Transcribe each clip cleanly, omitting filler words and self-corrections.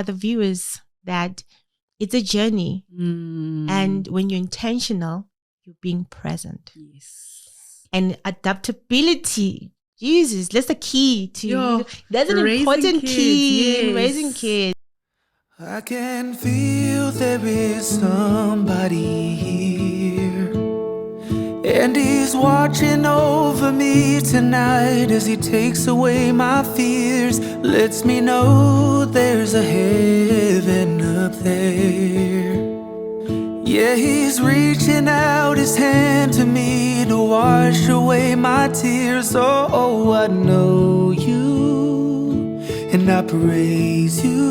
the viewers that it's a journey. And when you're intentional, you're being present. Yes. And adaptability. Jesus, that's the key to that's an important key in raising kids. I can feel there is somebody here, and he's watching over me tonight as he takes away my fears, lets me know there's a heaven up there. Yeah, he's reaching out his hand to me to wash away my tears. Oh, I know you and I praise you.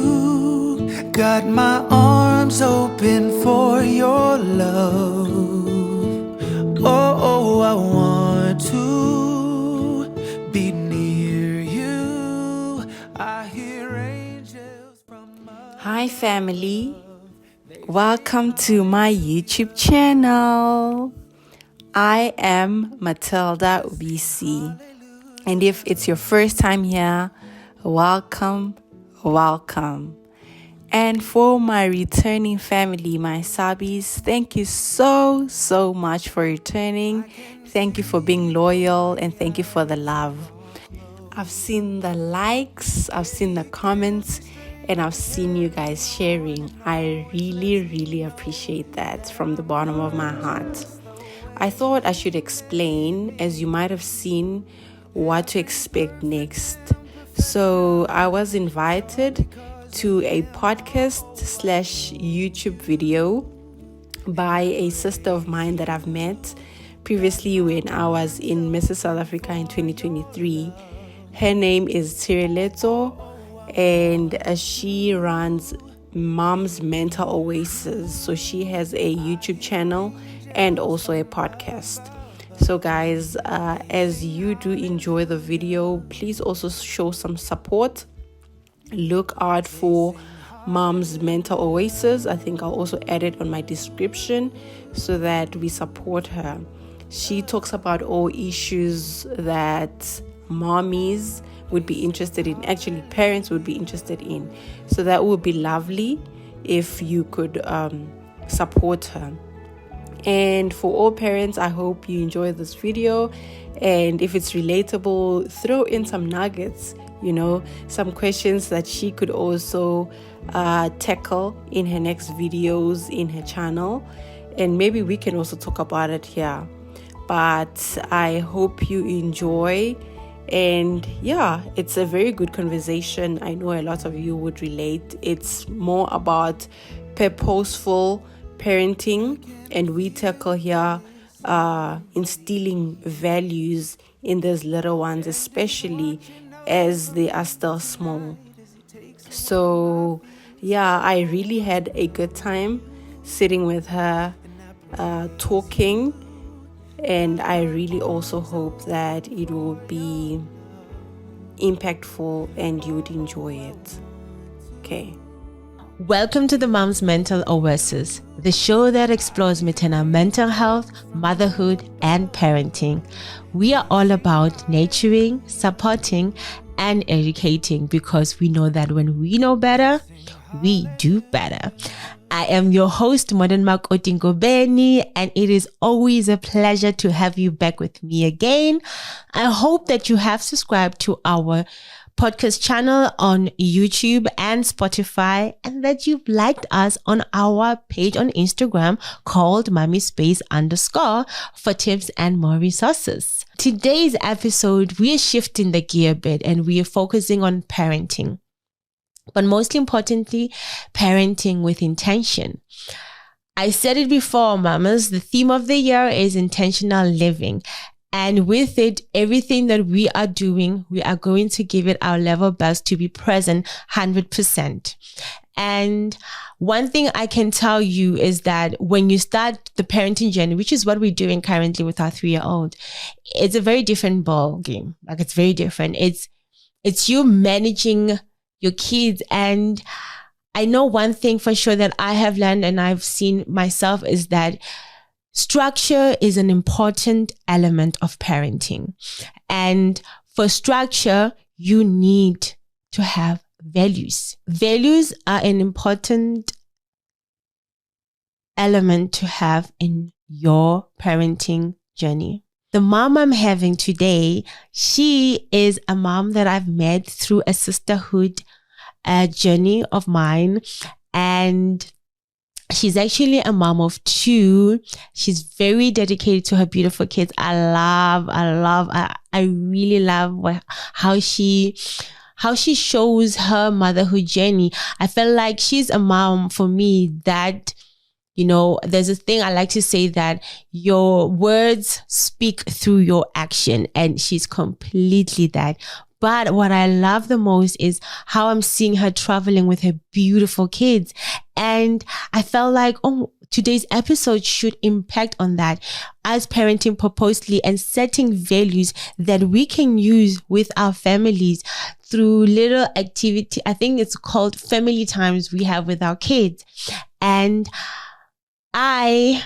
Got my arms open for your love. Oh, I want to be near you. I hear angels from above. Hi family, welcome to my YouTube channel. I am Matilda UBC, and if it's your first time here, welcome. And for my returning family, my Sabis, thank you so much for returning. Thank you for being loyal, and thank you for the love. I've seen the likes, I've seen the comments, and I've seen you guys sharing. I really appreciate that from the bottom of my heart. I thought I should explain, as you might have seen, what to expect next. So I was invited to a podcast/YouTube video by a sister of mine that I've met previously when I was in Mrs. South Africa in 2023. Her name is Tshireletso, and she runs Mom's Mental Oasis. So she has a YouTube channel and also a podcast. So guys, as you do enjoy the video, please also show some support. Look out for Mom's Mental Oasis. I think I'll also add it on my description so that we support her. She talks about all issues that mommies would be interested in, actually parents would be interested in. So that would be lovely if you could support her. And for all parents, I hope you enjoy this video, and if it's relatable, throw in some nuggets, some questions that she could also tackle in her next videos in her channel, and maybe we can also talk about it here. But I hope you enjoy, and it's a very good conversation. I know a lot of you would relate. It's more about purposeful parenting, and we tackle here instilling values in those little ones, especially as they are still small. So I really had a good time sitting with her, talking, and I really also hope that it will be impactful and you would enjoy it. Okay. Welcome to the Mom's Mental Oasis, the show that explores maternal mental health, motherhood, and parenting. We are all about nurturing, supporting, and educating, because we know that when we know better, we do better. I am your host, Modern Makoti Ngobeni, and it is always a pleasure to have you back with me again. I hope that you have subscribed to our podcast channel on YouTube and Spotify, and that you've liked us on our page on Instagram called MummySpace_ for tips and more resources. Today's episode, we are shifting the gear a bit, and we are focusing on parenting. But most importantly, parenting with intention. I said it before, mamas, the theme of the year is intentional living. And with it, everything that we are doing, we are going to give it our level best to be present 100%. And one thing I can tell you is that when you start the parenting journey, which is what we're doing currently with our 3-year-old, it's a very different ball game. Like, it's very different. It's you managing your kids. And I know one thing for sure that I have learned and I've seen myself is that structure is an important element of parenting. And for structure, you need to have values. Values are an important element to have in your parenting journey. The mom I'm having today, she is a mom that I've met through a sisterhood journey of mine. And she's actually a mom of 2. She's very dedicated to her beautiful kids. I really love how she shows her motherhood journey. I feel like she's a mom for me that, there's a thing I like to say that your words speak through your action, and she's completely that. But what I love the most is how I'm seeing her traveling with her beautiful kids. And I felt like, today's episode should impact on that, as parenting purposely and setting values that we can use with our families through little activity. I think it's called family times we have with our kids. And I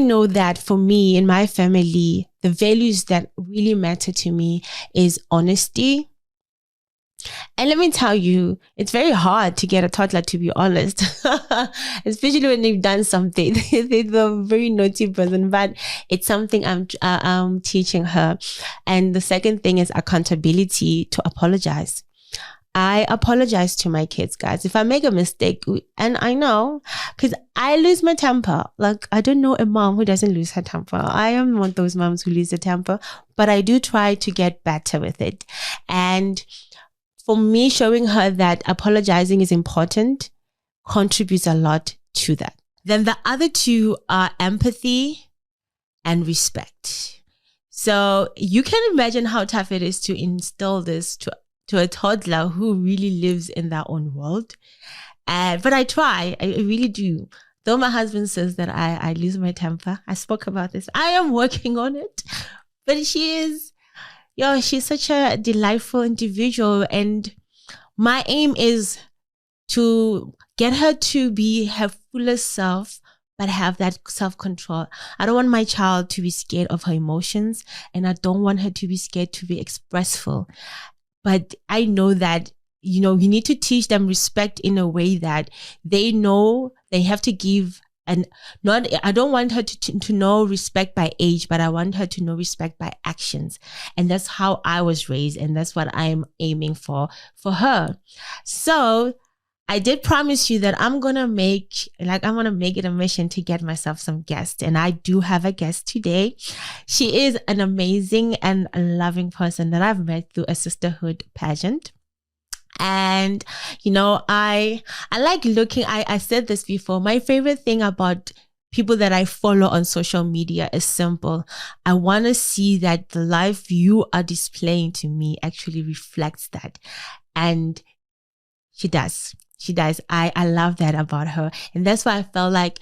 know that for me and my family, the values that really matter to me is honesty. And let me tell you, it's very hard to get a toddler to be honest, especially when they've done something. They're a very naughty person, but it's something I'm teaching her. And the second thing is accountability, to apologize. I apologize to my kids, guys. If I make a mistake, and I know, because I lose my temper. Like, I don't know a mom who doesn't lose her temper. I am one of those moms who lose her temper, but I do try to get better with it. And for me, showing her that apologizing is important contributes a lot to that. Then the other 2 are empathy and respect. So you can imagine how tough it is to instill this to a toddler who really lives in their own world. But I try, I really do. Though my husband says that I lose my temper. I spoke about this. I am working on it. But she's such a delightful individual. And my aim is to get her to be her fullest self, but have that self-control. I don't want my child to be scared of her emotions, and I don't want her to be scared to be expressful. But I know that, you need to teach them respect in a way that they know they have to give. And I don't want her to know respect by age, but I want her to know respect by actions. And that's how I was raised. And that's what I'm aiming for her. So I did promise you that I'm going to make it a mission to get myself some guests. And I do have a guest today. She is an amazing and loving person that I've met through a sisterhood pageant. And, I like looking, I said this before, my favorite thing about people that I follow on social media is simple. I want to see that the life you are displaying to me actually reflects that. And she does. I love that about her. And that's why I felt like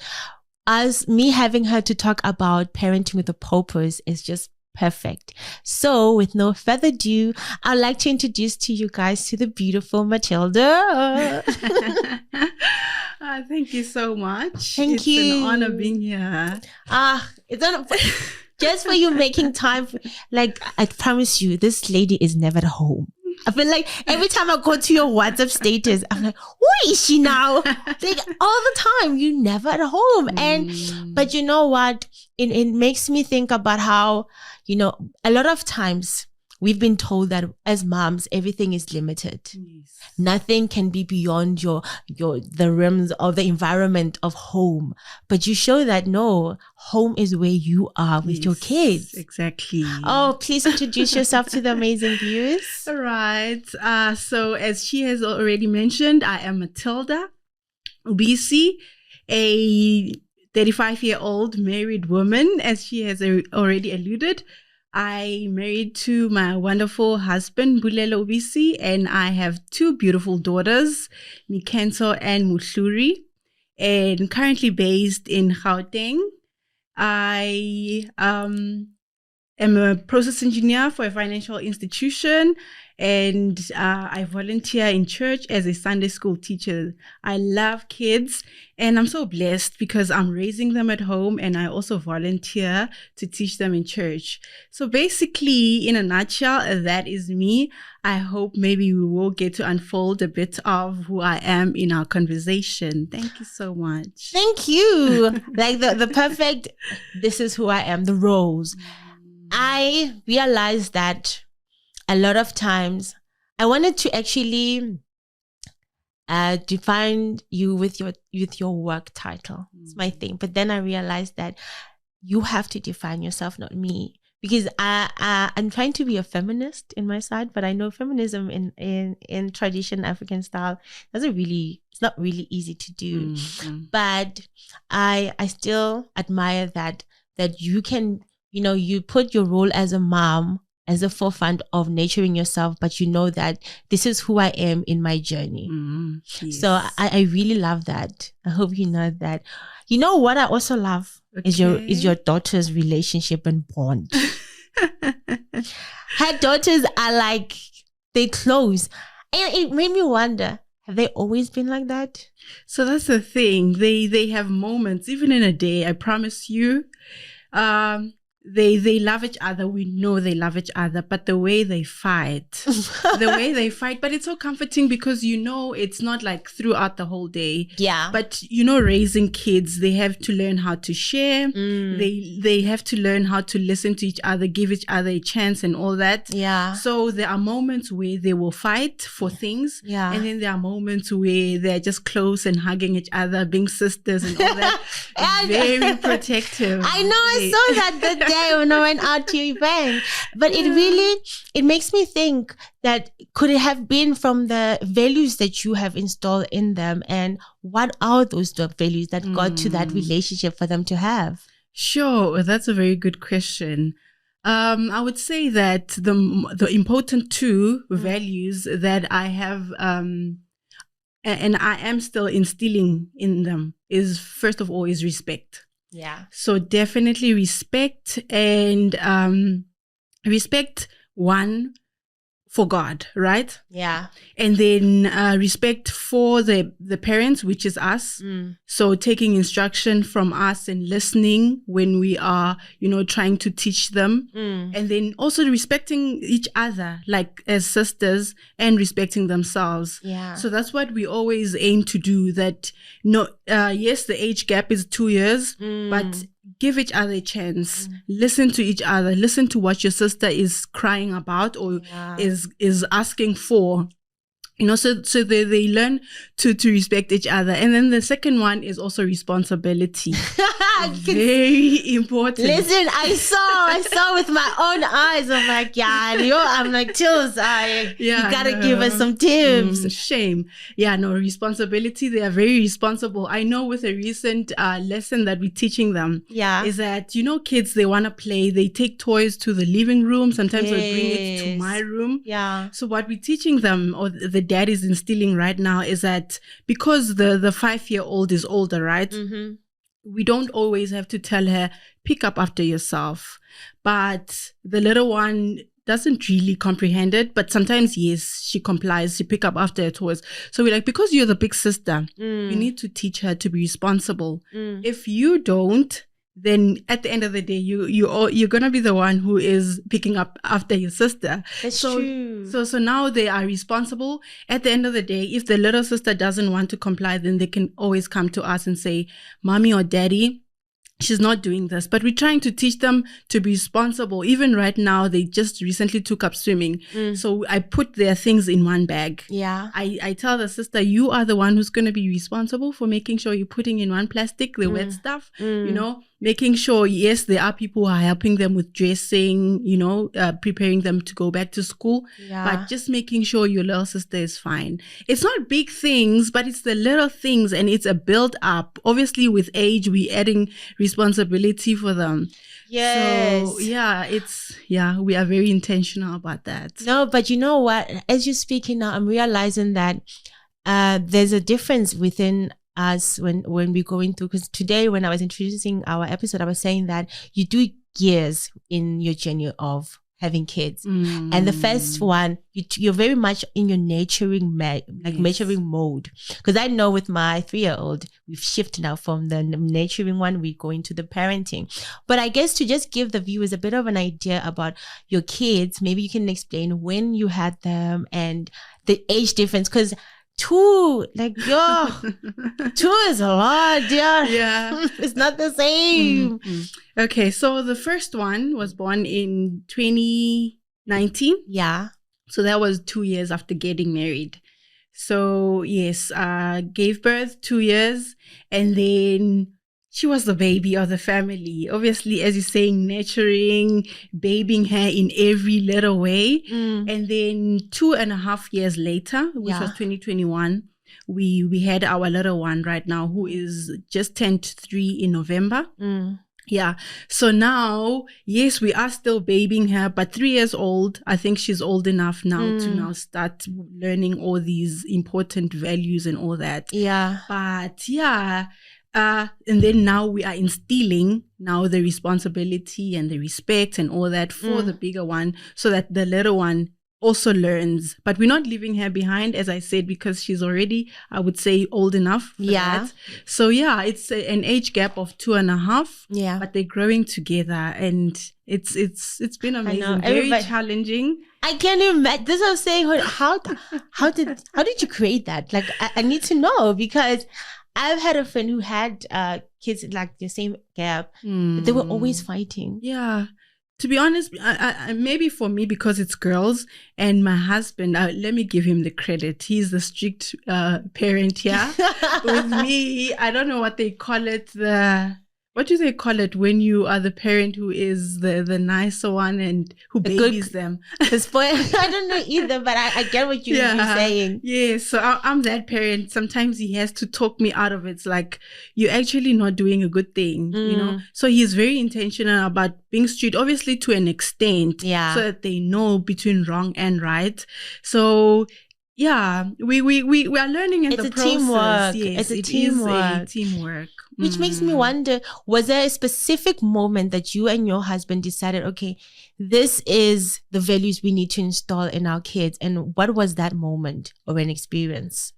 as me having her to talk about parenting with a purpose is just perfect. So with no further ado, I'd like to introduce to you guys to the beautiful Matilda. Thank you so much. It's you. It's an honor being here. Just for you making time. I promise you, this lady is never at home. I feel like every time I go to your WhatsApp status, I'm like, where is she now? All the time, you're never at home. But you know what? It makes me think about how, a lot of times we've been told that as moms, everything is limited. Yes. Nothing can be beyond the realms of the environment of home. But you show that no, home is where you are with your kids. Exactly. Oh, please introduce yourself to the amazing viewers. All right. So as she has already mentioned, I am Matilda Ubisi, a 35-year-old married woman, as she has already alluded. I married to my wonderful husband, Bulelo Ubisi, and I have 2 beautiful daughters, Mikenso and Muhluri, and currently based in Gauteng. I am a process engineer for a financial institution, and I volunteer in church as a Sunday school teacher. I love kids, and I'm so blessed because I'm raising them at home, and I also volunteer to teach them in church. So basically, in a nutshell, that is me. I hope maybe we will get to unfold a bit of who I am in our conversation. Thank you so much. Thank you. Like the perfect, this is who I am, the roles. I realized that a lot of times I wanted to actually define you with your work title. It's my thing. But then I realized that you have to define yourself, not me. Because I'm trying to be a feminist in my side, but I know feminism in traditional African style it's not really easy to do. Mm-hmm. But I still admire that you can, you put your role as a mom as a forefront of nurturing yourself, but you know that this is who I am in my journey. Mm-hmm. Yes. So I really love that. I hope you know that. You know what I also love is your daughter's relationship and bond. Her daughters are like, they close. And it made me wonder, have they always been like that? So that's the thing. They have moments, even in a day, I promise you. They love each other. We know they love each other, but the way they fight, but it's so comforting because it's not like throughout the whole day. Yeah. But raising kids, they have to learn how to share. They have to learn how to listen to each other, give each other a chance and all that. Yeah. So there are moments where they will fight for things. Yeah. And then there are moments where they're just close and hugging each other, being sisters and all that. Very protective. I know, I saw that the day when I went out to your event. But it makes me think that could it have been from the values that you have installed in them, and what are those values that got to that relationship for them to have? Sure, that's a very good question. I would say that the important two values that I have and I am still instilling in them is, first of all, is respect. Yeah. So definitely respect, and respect one for God, right? Yeah. And then respect for the parents, which is us. So taking instruction from us and listening when we are, trying to teach them. And then also respecting each other, like as sisters, and respecting themselves. Yeah. So that's what we always aim to do. That yes, the age gap is 2 years, but give each other a chance. Listen to each other. Listen to what your sister is crying about or is asking for. So they learn to respect each other. And then the second one is also responsibility. Very important. Listen, I saw with my own eyes. I'm like, I'm like, Chills, you gotta give us some tips. Shame. Yeah, no, responsibility. They are very responsible. I know with a recent lesson that we're teaching them is that, kids, they want to play. They take toys to the living room. Sometimes they bring it to my room. Yeah. So what we're teaching them, or the dad is instilling right now, is that because the 5-year-old is older, right? Mm-hmm. We don't always have to tell her, pick up after yourself. But the little one doesn't really comprehend it. But sometimes, yes, she complies. She pick up after her toys. So we're like, because you're the big sister, you need to teach her to be responsible. If you don't, then at the end of the day, you're gonna be the one who is picking up after your sister. That's true. So now they are responsible. At the end of the day, if the little sister doesn't want to comply, then they can always come to us and say, "Mommy or Daddy, she's not doing this." But we're trying to teach them to be responsible. Even right now, they just recently took up swimming. So I put their things in one bag. Yeah. I tell the sister, you are the one who's going to be responsible for making sure you're putting in one plastic, the wet stuff, making sure, yes, there are people who are helping them with dressing, preparing them to go back to school, but just making sure your little sister is fine. It's not big things, but it's the little things, and it's a build up. Obviously, with age, we're adding responsibility for them. Yes. So, we are very intentional about that. No, but you know what? As you're speaking now, I'm realizing that there's a difference within us when we're going through, because today when I was introducing our episode, I was saying that you do years in your journey of having kids. And the first one, you're very much in your nurturing mode. Because I know with my 3-year-old, we've shifted now from the nurturing one, we go into the parenting. But I guess to just give the viewers a bit of an idea about your kids, maybe you can explain when you had them and the age difference. Because 2, like, 2 is a lot, yeah. It's not the same. Okay, so the first one was born in 2019. Yeah. So that was 2 years after getting married. So yes, gave birth 2 years, and then she was the baby of the family. Obviously, as you're saying, nurturing, babying her in every little way. And then 2.5 years later, which was 2021, we had our little one right now, who is just turned 3 in November. Yeah. So now, yes, we are still babying her, but 3 years old, I think she's old enough now to now start learning all these important values and all that. Yeah. But yeah. And then now we are instilling now the responsibility and the respect and all that for the bigger one, so that the little one also learns. But we're not leaving her behind, as I said, because she's already, I would say, old enough for that. So yeah, it's an age gap of 2.5. Yeah. But they're growing together, and it's been amazing. Very challenging. I can't imagine. This is what I'm saying. How did you create that? Like, I need to know, because I've had a friend who had kids like the same gap, but they were always fighting. Yeah. To be honest, I maybe for me, because it's girls, and my husband, let me give him the credit. He's the strict parent here. With me, I don't know what they call it. What do they call it when you are the parent who is the nicer one and who babies them? The spoil. I don't know either, but I get what you're saying. Yeah, so I'm that parent. Sometimes he has to talk me out of it. It's like, you're actually not doing a good thing, you know? So he's very intentional about being strict, obviously to an extent, so that they know between wrong and right. So yeah, we are learning in the process. Teamwork. Yes, it's a teamwork. Which makes me wonder, was there a specific moment that you and your husband decided, okay, this is the values we need to install in our kids? And what was that moment or an experience?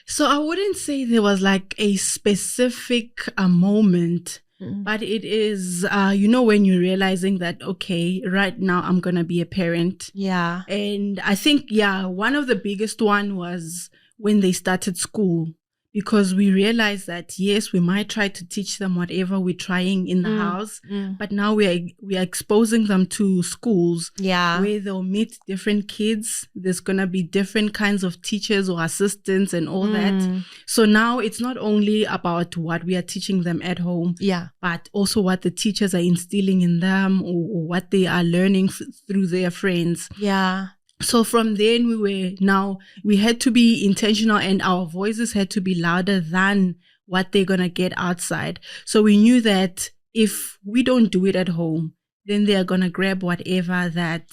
So I wouldn't say there was like a specific moment, but it is, when you're realizing that, okay, right now I'm going to be a parent. Yeah. And I think, one of the biggest one was when they started school. Because we realized that, yes, we might try to teach them whatever we're trying in the house, but now we are exposing them to schools where they'll meet different kids. There's going to be different kinds of teachers or assistants and all that. So now it's not only about what we are teaching them at home, but also what the teachers are instilling in them or what they are learning through their friends. Yeah. So from then we had to be intentional, and our voices had to be louder than what they're going to get outside. So we knew that if we don't do it at home, then they are going to grab whatever that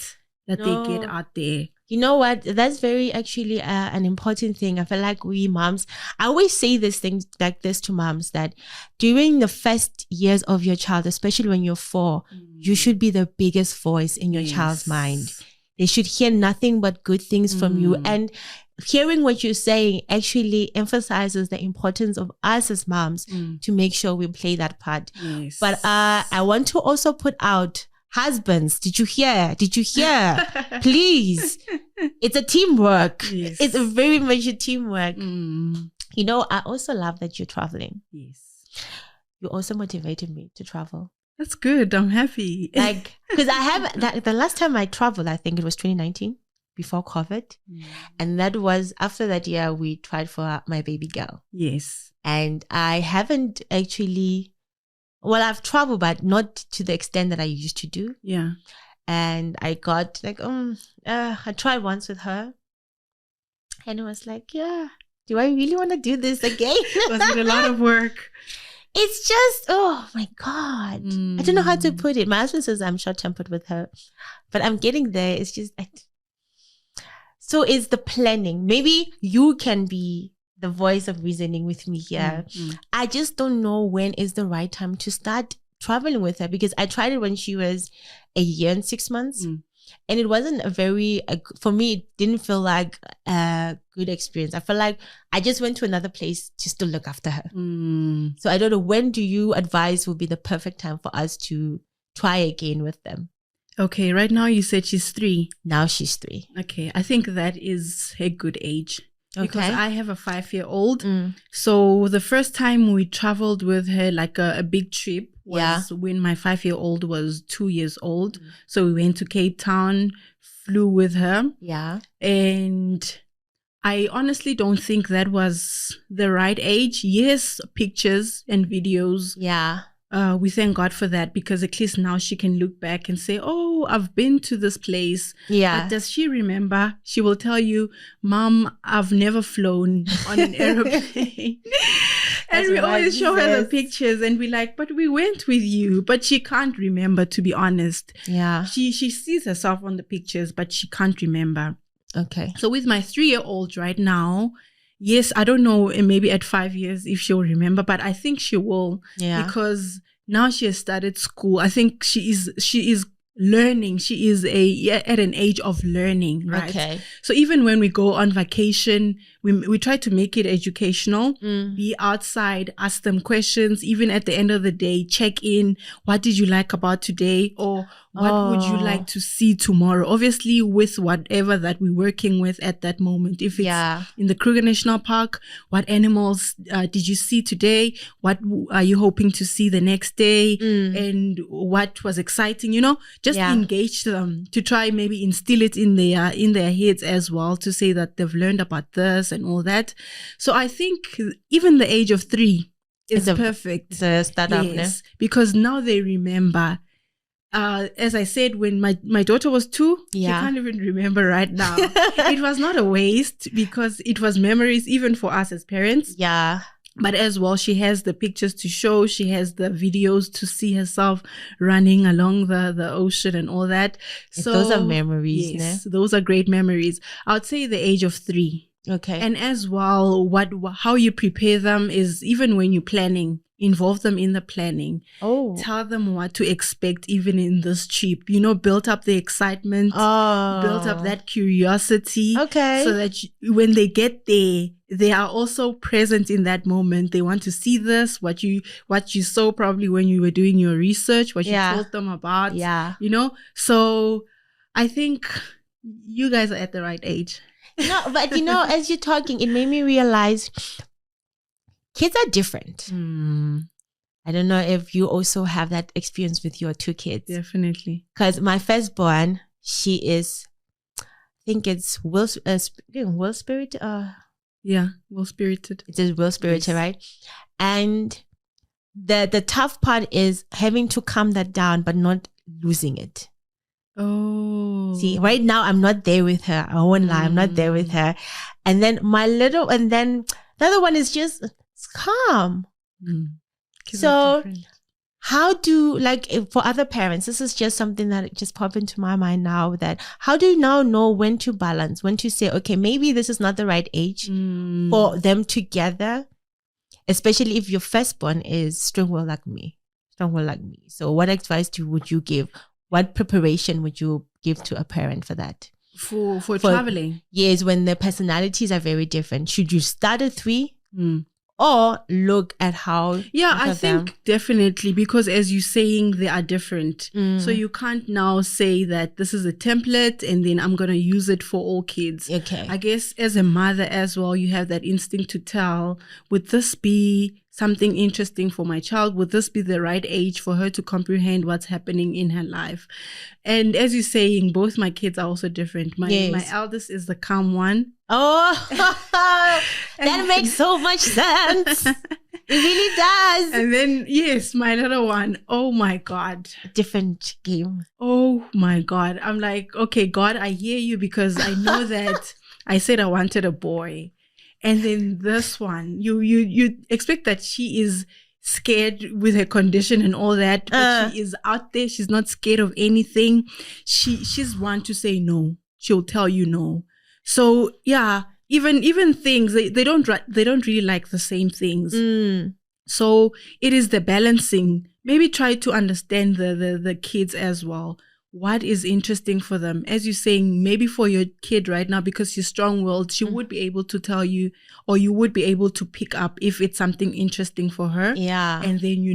they get out there. You know what? That's very actually an important thing. I feel like we moms, I always say this thing like this to moms, that during the first years of your child, especially when you're 4, you should be the biggest voice in your child's mind. They should hear nothing but good things from you. And hearing what you're saying actually emphasizes the importance of us as moms to make sure we play that part. Yes. But I want to also put out, husbands, did you hear? Please. It's a teamwork. Yes. It's a very much a teamwork. You know, I also love that you're traveling. Yes. You also motivated me to travel. That's good. I'm happy. Like, because I have the last time I traveled, I think it was 2019, before COVID. And that was after that year we tried for my baby girl. Yes. And I haven't actually, I've traveled, but not to the extent that I used to do. Yeah. And I got like, I tried once with her. And it was like, do I really want to do this again? Was it a lot of work? It's just, oh my God. I don't know how to put it. My husband says I'm short-tempered with her, but I'm getting there. It's just, so it's the planning. Maybe you can be the voice of reasoning with me here. I just don't know when is the right time to start traveling with her, because I tried it when she was 1 year and 6 months. And it wasn't for me, it didn't feel like a good experience. I felt like I just went to another place just to look after her. So I don't know, when do you advise will be the perfect time for us to try again with them? Okay, right now you said she's 3. Now she's 3. Okay, I think that is a good age. Because Okay. I have a 5-year-old. So the first time we traveled with her, like a big trip, was when my 5-year-old was 2 years old. So we went to Cape Town, flew with her. Yeah. And I honestly don't think that was the right age. Yes, pictures and videos. Yeah. We thank God for that, because at least now she can look back and say, oh, I've been to this place. Yeah. But does she remember? She will tell you, Mom, I've never flown on an aeroplane. And we always show her the pictures and we're like, but we went with you. But she can't remember, to be honest. Yeah. She sees herself on the pictures, but she can't remember. Okay. So with my 3-year-old right now, yes, I don't know, maybe at 5 years if she'll remember, but I think she will. Yeah. Because now she has started school. I think she is learning. She is at an age of learning, right? Okay. So even when we go on vacation, we try to make it educational, be outside, ask them questions, even at the end of the day, check in. What did you like about today? Or what would you like to see tomorrow? Obviously with whatever that we're working with at that moment. If it's in the Kruger National Park, what animals did you see today? What are you hoping to see the next day? And what was exciting, just engage them to try maybe instill it in their heads as well, to say that they've learned about this and all that. So I think even the age of 3 is perfect. It's a startup, yes, because now they remember. As I said, when my daughter was 2, she can't even remember right now. It was not a waste, because it was memories even for us as parents. Yeah. But as well, she has the pictures to show. She has the videos to see herself running along the ocean and all that. So those are memories. Yes, those are great memories. I would say the age of 3. Okay. And as well, how you prepare them is, even when you're planning, involve them in the planning. Oh. Tell them what to expect even in this trip. Build up the excitement. Build up that curiosity. Okay. So that when they get there, they are also present in that moment. They want to see this, what you saw probably when you were doing your research, what you told them about. Yeah. So I think you guys are at the right age. No, but as you're talking, it made me realize kids are different. I don't know if you also have that experience with your 2 kids. Definitely. Because my firstborn, she is, I think it's will-spirited. Yeah, will-spirited. It is will-spirited, right? And the tough part is having to calm that down, but not losing it. Oh. See, right now I'm not there with her. I won't lie, I'm not there with her. And then the other one is just calm. So how do, for other parents, this is just something that just popped into my mind now, that how do you now know when to balance, when to say, okay, maybe this is not the right age for them together, especially if your firstborn is strong-willed like me. So what advice would you give? What preparation would you give to a parent for that? For traveling? Yes, when the personalities are very different. Should you start at 3 or look at how? Yeah, I think definitely, because as you're saying, they are different. So you can't now say that this is a template and then I'm going to use it for all kids. Okay. I guess as a mother as well, you have that instinct to tell, would this be something interesting for my child? Would this be the right age for her to comprehend what's happening in her life? And as you're saying, both my kids are also different. My eldest is the calm one. Oh, that makes so much sense. It really does. And then, yes, my little one, oh my God. Different game. Oh my God. I'm like, okay, God, I hear you, because I know that I said I wanted a boy. And then this one, you expect that she is scared with her condition and all that, but she is out there. She's not scared of anything. She's one to say no. She'll tell you no. So yeah, even things they don't really like the same things. So it is the balancing. Maybe try to understand the kids as well. what is interesting for them. As you're saying, maybe for your kid right now, because you're strong-willed, she would be able to tell you, or you would be able to pick up if it's something interesting for her. Yeah. And then,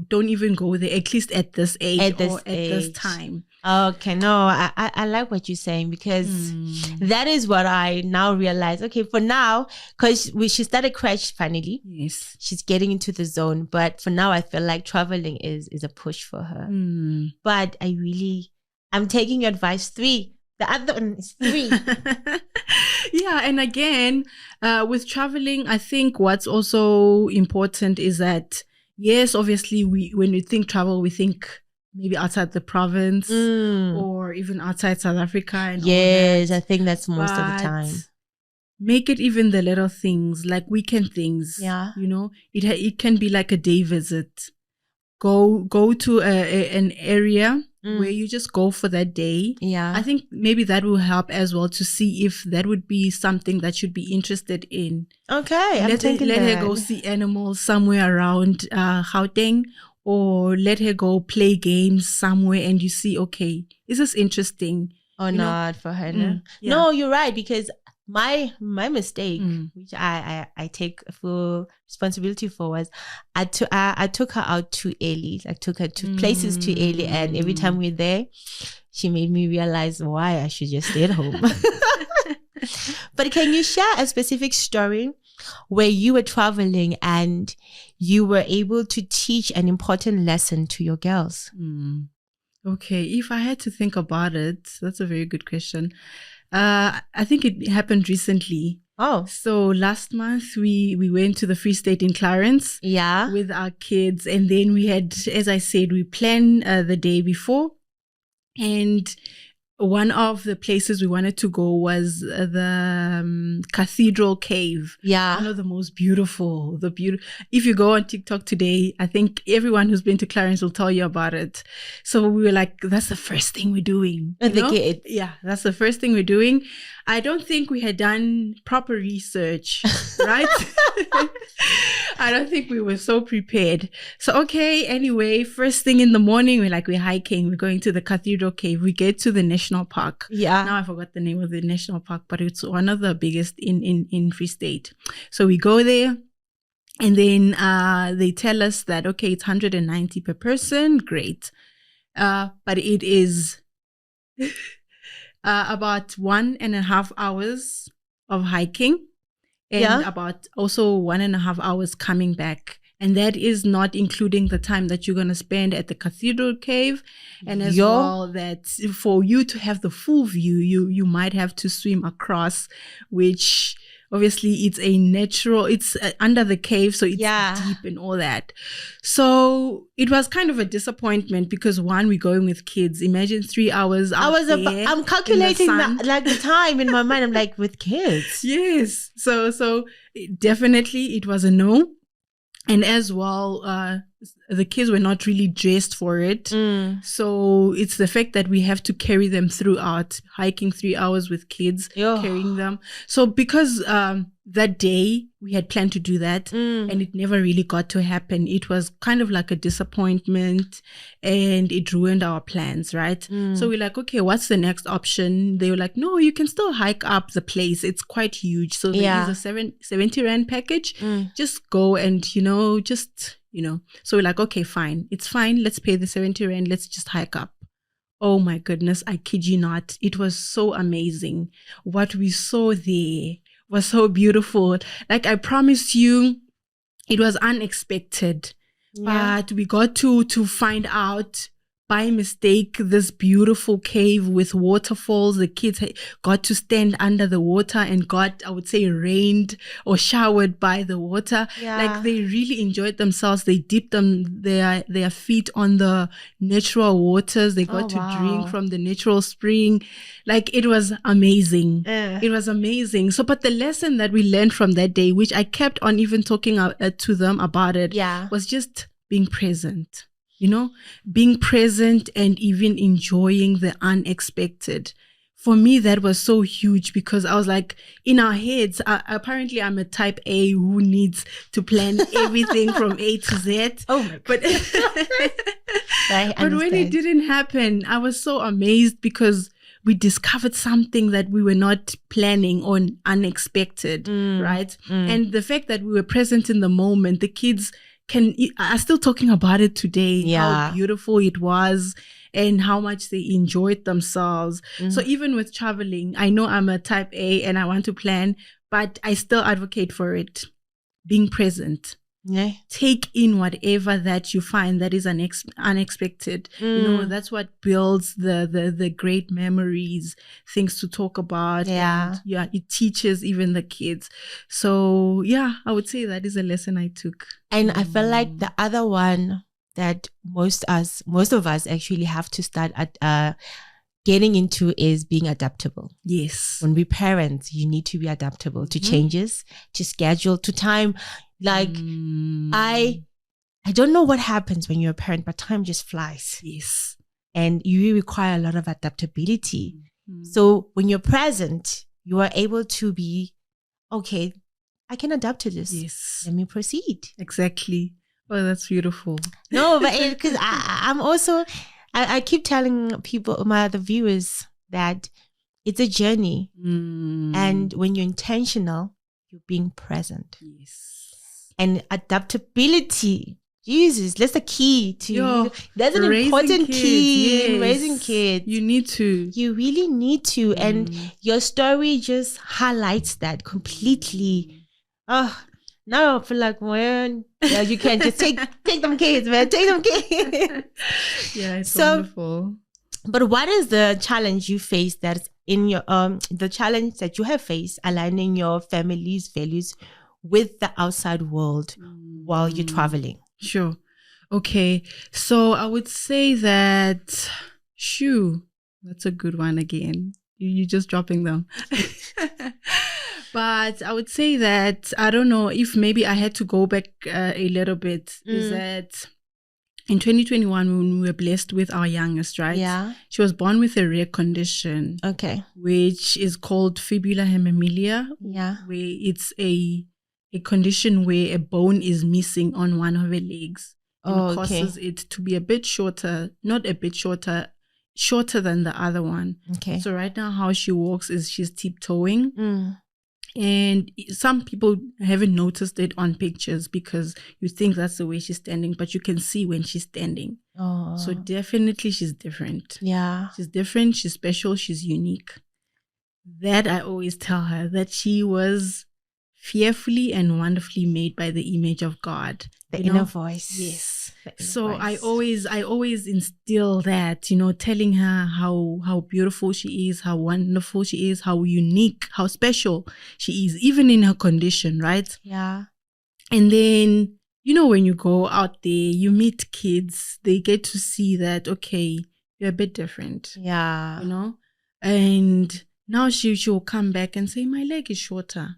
don't even go there, at least at this age at this time. Okay, no, I like what you're saying, because that is what I now realize. Okay, for now, because she started crèche finally. Yes. She's getting into the zone. But for now, I feel like traveling is a push for her. But I'm taking your advice. 3. The other one is 3. Yeah, and again, with traveling, I think what's also important is that, yes, obviously, when we think travel, we think maybe outside the province or even outside South Africa. And yes, all that. I think that's most of the time. Make it even the little things, like weekend things. Yeah. It can be like a day visit. Go to an area where you just go for that day. Yeah. I think maybe that will help as well, to see if that would be something that you'd be interested in. Okay, Let her go see animals somewhere around Gauteng, or let her go play games somewhere, and you see, okay, is this interesting? Or not for her? Yeah. No, you're right, because my mistake, which I take full responsibility for, was I took her out too early. I took her to places too early, and every time we're there, she made me realize why I should just stay at home. But can you share a specific story where you were traveling and you were able to teach an important lesson to your girls? Okay, if I had to think about it, that's a very good question. I think it happened recently. Oh. So last month we went to the Free State in Clarence. Yeah. With our kids, and then we had, as I said, we planned the day before, and one of the places we wanted to go was the Cathedral Cave. Yeah. One of the most beautiful, if you go on TikTok today, I think everyone who's been to Clarence will tell you about it. So we were like, that's the first thing we're doing. Yeah, that's the first thing we're doing. I don't think we had done proper research, right? I don't think we were so prepared. So, okay, anyway, first thing in the morning, we're hiking. We're going to the Cathedral Cave. We get to the national park. Yeah. Now I forgot the name of the national park, but it's one of the biggest in Free State. So we go there, and then they tell us that, okay, it's 190 per person. Great. But it is about 1.5 hours of hiking. And about also 1.5 hours coming back. And that is not including the time that you're going to spend at the Cathedral Cave. And as well, that for you to have the full view, you might have to swim across, which obviously it's under the cave, so it's deep and all that. So it was kind of a disappointment, because one, we're going with kids. Imagine 3 hours out there. I'm calculating the time in my mind. I'm like, with kids. Yes. So definitely it was a no. And as well, the kids were not really dressed for it. So it's the fact that we have to carry them throughout, hiking 3 hours with kids, carrying them. So because that day we had planned to do that, and it never really got to happen, it was kind of like a disappointment, and it ruined our plans, right? So we're like, okay, what's the next option? They were like, no, you can still hike up the place. It's quite huge. So there is a 70 Rand package. Just go and, so we're like, okay, fine. It's fine. Let's pay the 70 Rand. Let's just hike up. Oh my goodness, I kid you not. It was so amazing. What we saw there was so beautiful. Like, I promise you, it was unexpected. But we got to find out by mistake this beautiful cave with waterfalls. The kids got to stand under the water and got, I would say, rained or showered by the water. Like, they really enjoyed themselves. They dipped their feet on the natural waters. They got to drink from the natural spring. Like, it was amazing. It was amazing. So, but the lesson that we learned from that day, which I kept on even talking to them about it, was just being present. Being present and even enjoying the unexpected. For me, that was so huge, because I was like, in our heads, apparently I'm a type A who needs to plan everything from A to Z. Oh my God. But when it didn't happen, I was so amazed because we discovered something that we were not planning on, unexpected, right? And the fact that we were present in the moment, the kids are still talking about it today, how beautiful it was and how much they enjoyed themselves. So even with traveling, I know I'm a type A and I want to plan, but I still advocate for it. Being present. Yeah. Take in whatever that you find that is unexpected. You know, that's what builds the great memories, things to talk about. Yeah. And it teaches even the kids. So yeah, I would say that is a lesson I took. And I feel like the other one that most of us actually have to start at getting into is being adaptable. Yes. When we parents, you need to be adaptable to changes, to schedule, to time. Like I don't know what happens when you're a parent, but time just flies. Yes. And you require a lot of adaptability. So when you're present, you are able to be, okay, I can adapt to this. Yes. Let me proceed. Exactly. Oh, that's beautiful. No, but because I'm also, I keep telling people, my other viewers, that it's a journey. And when you're intentional, you're being present. Yes. And adaptability, Jesus, that's the key to, that's an important key in raising kids. You need to. You really need to. And your story just highlights that completely. Oh, now I feel like, man, you can just take them kids, man. Take them kids. Yeah, it's wonderful. But what is the challenge you face that's in your the challenge that you have faced aligning your family's values with the outside world while you're traveling? Sure. Okay. So I would say that, that's a good one again. You're just dropping them. But I would say that, I don't know if maybe I had to go back a little bit, is that in 2021, when we were blessed with our youngest, right? Yeah. She was born with a rare condition. Okay. Which is called fibular hemimelia. Yeah. Where it's a condition where a bone is missing on one of her legs. And causes it to be a bit shorter, not a bit shorter, shorter than the other one. Okay. So right now how she walks is she's tiptoeing. And some people haven't noticed it on pictures because you think that's the way she's standing, but you can see when she's standing. Oh. So definitely she's different. Yeah. She's different, she's special, she's unique. That I always tell her, that she was fearfully and wonderfully made by the image of God. The inner voice. Yes. So I always instill that, telling her how beautiful she is, how wonderful she is, how unique, how special she is, even in her condition, right? Yeah. And then, when you go out there, you meet kids, they get to see that, okay, you're a bit different. Yeah. And now she will come back and say, my leg is shorter.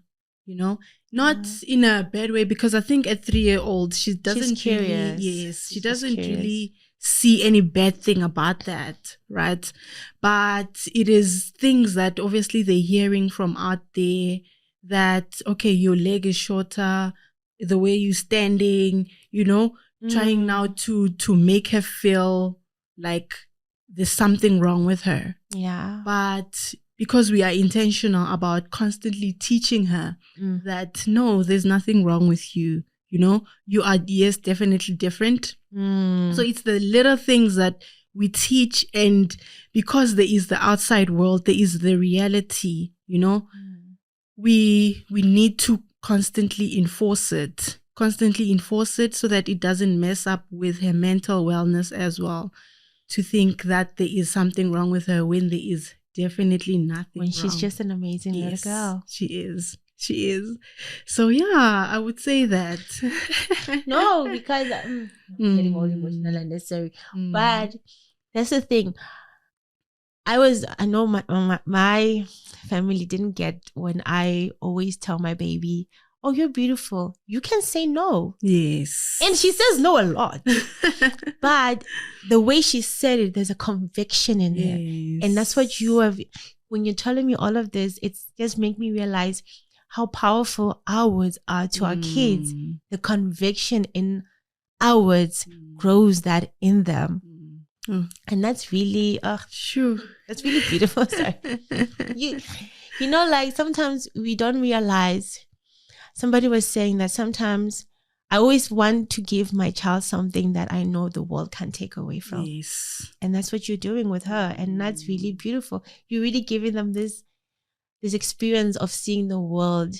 Not in a bad way, because I think at 3-year-old, she doesn't really see any bad thing about that, right? But it is things that obviously they're hearing from out there that, okay, your leg is shorter, the way you're standing, trying now to make her feel like there's something wrong with her. Yeah. But because we are intentional about constantly teaching her that, no, there's nothing wrong with you. You are, yes, definitely different. So it's the little things that we teach. And because there is the outside world, there is the reality, we need to constantly enforce it so that it doesn't mess up with her mental wellness as well. To think that there is something wrong with her when there is definitely nothing when she's wrong. Just an amazing little girl. She is. So yeah, I would say that. No, because I'm getting all emotional and necessary. But that's the thing. I know my family didn't get when I always tell my baby, oh, you're beautiful. You can say no. Yes. And she says no a lot. But the way she said it, there's a conviction in there. And that's what you have. When you're telling me all of this, it's just make me realize how powerful our words are to our kids. The conviction in outwards grows that in them. And that's really, Sure. that's really beautiful. Sorry. You know, like sometimes we don't realize. Somebody was saying that sometimes I always want to give my child something that I know the world can't take away from. Yes. And that's what you're doing with her. And that's really beautiful. You're really giving them this experience of seeing the world.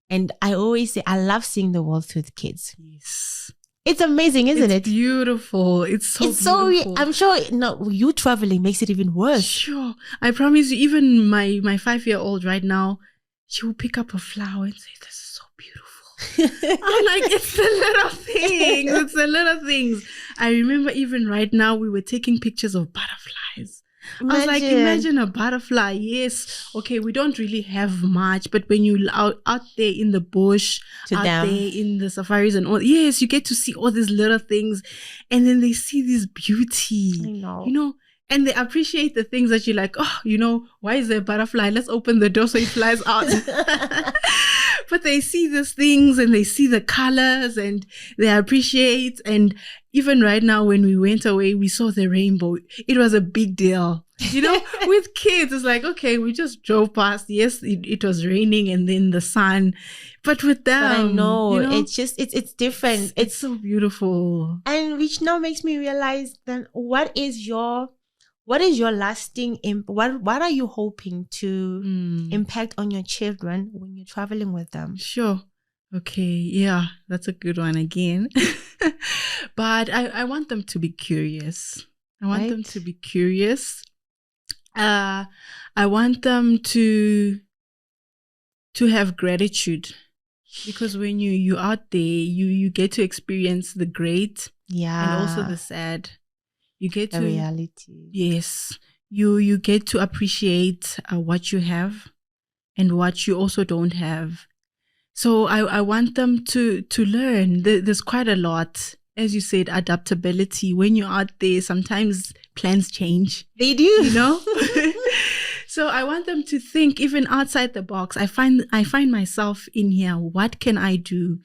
And I always say, I love seeing the world through the kids. Yes. It's amazing, isn't it? It's beautiful. It's so beautiful. I'm sure you traveling makes it even worse. Sure. I promise you, even my 5-year-old right now, she will pick up a flower and say, "This is so beautiful." I'm like, it's the little things. It's the little things. I remember even right now, we were taking pictures of butterflies. I was like, imagine a butterfly. Yes. Okay, we don't really have much, but when you out there in the bush, there in the safaris and all, yes, you get to see all these little things, and then they see this beauty. I know. You know, and they appreciate the things that you're like, oh, you know, why is there a butterfly? Let's open the door so it flies out. But they see these things and they see the colors and they appreciate. And even right now, when we went away, we saw the rainbow. It was a big deal. You know, with kids, it's like, okay, we just drove past. Yes, it was raining and then the sun. But with them, but I know, you know, it's just, it's different. It's so beautiful. And which now makes me realize then what is your lasting what are you hoping to impact on your children when you're traveling with them? Sure. Okay. Yeah, that's a good one again. But I want them to be curious. I want them to be curious. I want them to have gratitude, because when you're out there, you get to experience the great, and also the sad. You get the reality. Yes. You get to appreciate what you have and what you also don't have. So I want them to learn. There's quite a lot. As you said, adaptability. When you're out there, sometimes plans change. They do. You know? So I want them to think even outside the box. I find myself in here. What can I do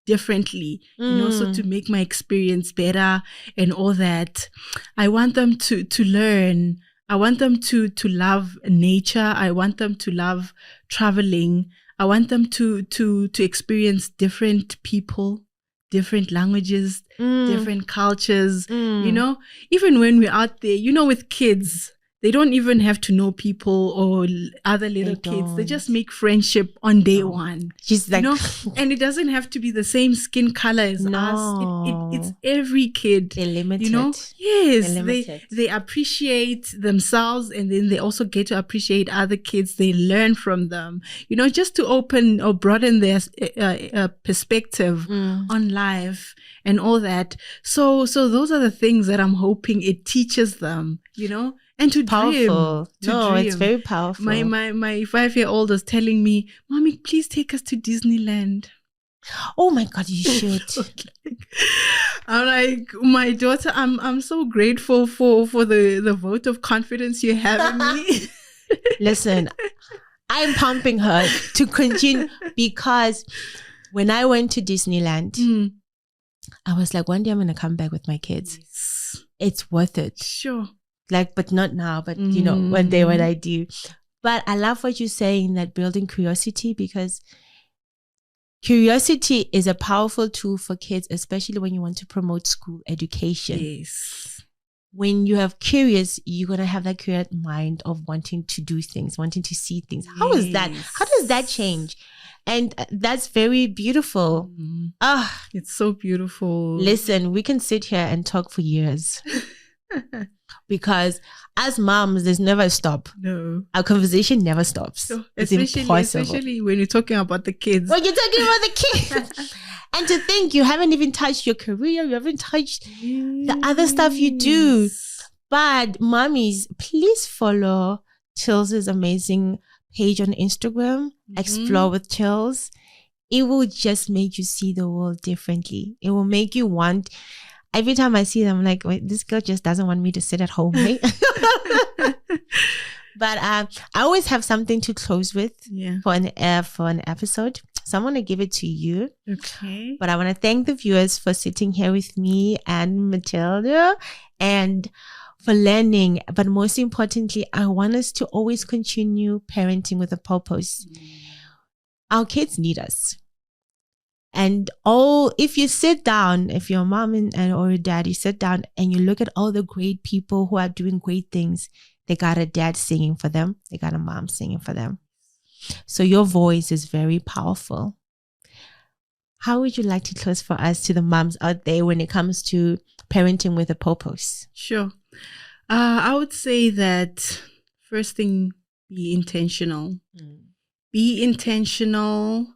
differently, you know, so to make my experience better and all that. I want them to learn. I want them to love nature. I want them to love traveling. I want them to experience different people, different languages, different cultures, you know. Even when we're out there, you know, with kids, they don't even have to know people or other little kids. They just make friendship on day one. She's like, you know? And it doesn't have to be the same skin color as us. It's every kid. They're limited. You know? Yes. They're they appreciate themselves, and then they also get to appreciate other kids. They learn from them. You know, just to open or broaden their perspective on life and all that. So those are the things that I'm hoping it teaches them, you know? And to powerful. dream. It's very powerful. My 5-year-old was telling me, "Mommy, please take us to Disneyland." Oh my God, you should. I'm like, my daughter, I'm so grateful for the vote of confidence you have in me. Listen, I'm pumping her to continue, because when I went to Disneyland, I was like, one day I'm going to come back with my kids. Yes. It's worth it. Sure. Like, but not now, but you know, one day when I do. But I love what you're saying, that building curiosity, because curiosity is a powerful tool for kids, especially when you want to promote school education. Yes. When you have curious, you're going to have that curious mind of wanting to do things, wanting to see things. Yes. How is that? How does that change? And that's very beautiful. It's so beautiful. Listen, we can sit here and talk for years. Because as moms, there's never a stop. No. Our conversation never stops. So, it's impossible. Especially when you're talking about the kids. When you're talking about the kids. And to think you haven't even touched your career, you haven't touched the other stuff you do. But mommies, please follow Chills' amazing page on Instagram, Explore with Chills. It will just make you see the world differently. It will make you want... Every time I see them, I'm like, wait, this girl just doesn't want me to sit at home, right? But I always have something to close with for an episode. So I'm going to give it to you. Okay. But I want to thank the viewers for sitting here with me and Matilda and for learning. But most importantly, I want us to always continue parenting with a purpose. Our kids need us. And if you sit down, if you're a mom or a dad, you sit down and you look at all the great people who are doing great things. They got a dad singing for them. They got a mom singing for them. So your voice is very powerful. How would you like to close for us to the moms out there when it comes to parenting with a purpose? Sure. I would say that first thing, be intentional. Be intentional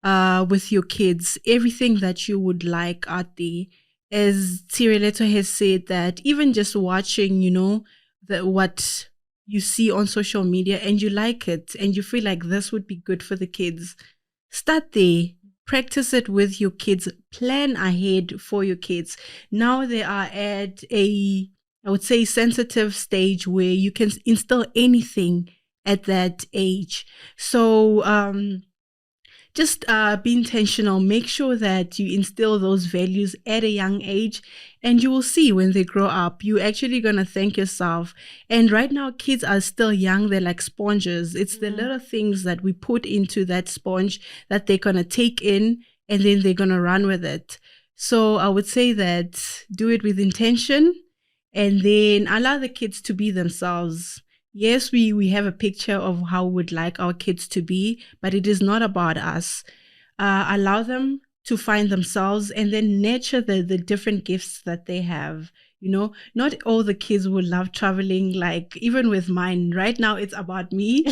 with your kids. Everything that you would like out there. As Tshireletso has said, that even just watching, what you see on social media and you like it and you feel like this would be good for the kids, start there. Practice it with your kids. Plan ahead for your kids. Now they are at I would say, sensitive stage where you can instill anything at that age. So just be intentional. Make sure that you instill those values at a young age, and you will see when they grow up, you're actually going to thank yourself. And right now, kids are still young. They're like sponges. It's the little things that we put into that sponge that they're going to take in, and then they're going to run with it. So I would say that do it with intention, and then allow the kids to be themselves. Yes, we have a picture of how we would like our kids to be, but it is not about us. Allow them to find themselves and then nurture the different gifts that they have. Not all the kids will love traveling, like even with mine. Right now, it's about me,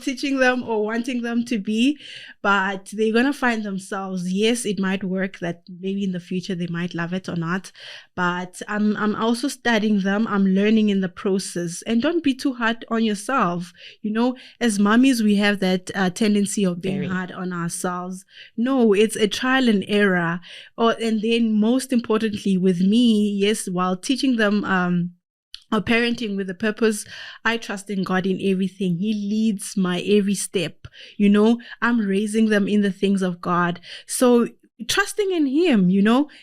teaching them or wanting them to be, but they're going to find themselves. Yes, it might work that maybe in the future they might love it or not, but I'm also studying them. I'm learning in the process, and don't be too hard on yourself. As mommies, we have that tendency of being hard on ourselves. No, it's a trial and error. And then most importantly with me, yes, while teaching them or parenting with a purpose, I trust in God in everything. He leads my every step. I'm raising them in the things of God. So trusting in Him,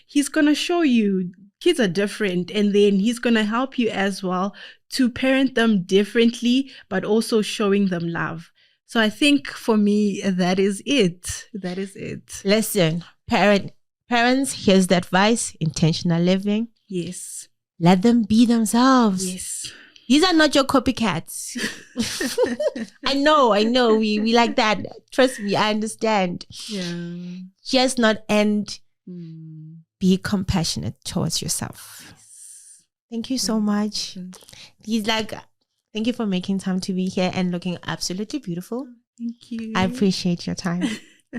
He's going to show you. Kids are different, and then He's going to help you as well to parent them differently, but also showing them love. So I think for me, that is it. That is it. Listen, parents, here's the advice: intentional living. Yes. Let them be themselves. Yes. These are not your copycats. I know. We like that. Trust me, I understand. Yeah. Just not end. Be compassionate towards yourself. Yes. Thank you so much. Thank you for making time to be here and looking absolutely beautiful. Thank you. I appreciate your time.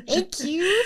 Thank you.